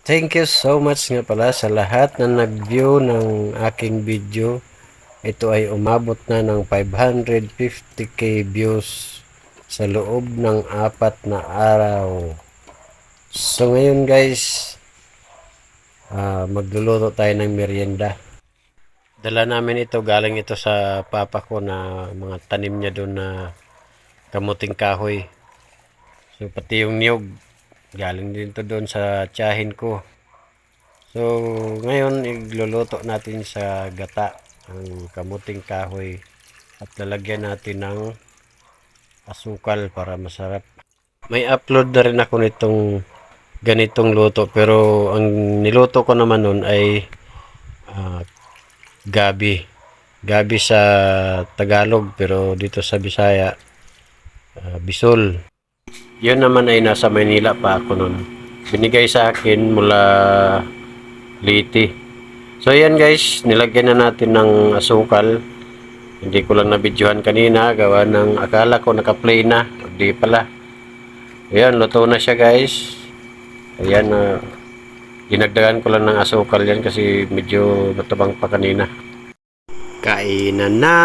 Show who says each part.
Speaker 1: Thank you so much nga pala sa lahat na nag-view ng aking video. Ito ay umabot na ng 550k views sa loob ng 4 na araw. So ngayon guys, magluluto tayo ng merienda. Dala namin ito, galing ito sa papa ko na mga tanim niya doon na kamuting kahoy. So pati yung niyog, galing din to doon sa tiyahin ko. So ngayon igluluto natin sa gata ang kamuting kahoy at lalagyan natin ng asukal para masarap. May upload na rin ako nitong ganitong luto, pero ang niluto ko naman nun ay ah, gabi. Gabi sa Tagalog, pero dito sa Bisaya, bisol. Yun naman ay nasa Maynila pa ako nun. Binigay sa akin mula Liti. So ayan guys, nilagyan na natin ng asukal. Hindi ko lang nabidyohan kanina, gawa ng akala ko naka-play na. Hindi pala. Ayan, luto na siya guys. Ayan, dinagdagan ko lang ng asukal yan kasi medyo matabang pa kanina. Kainan na!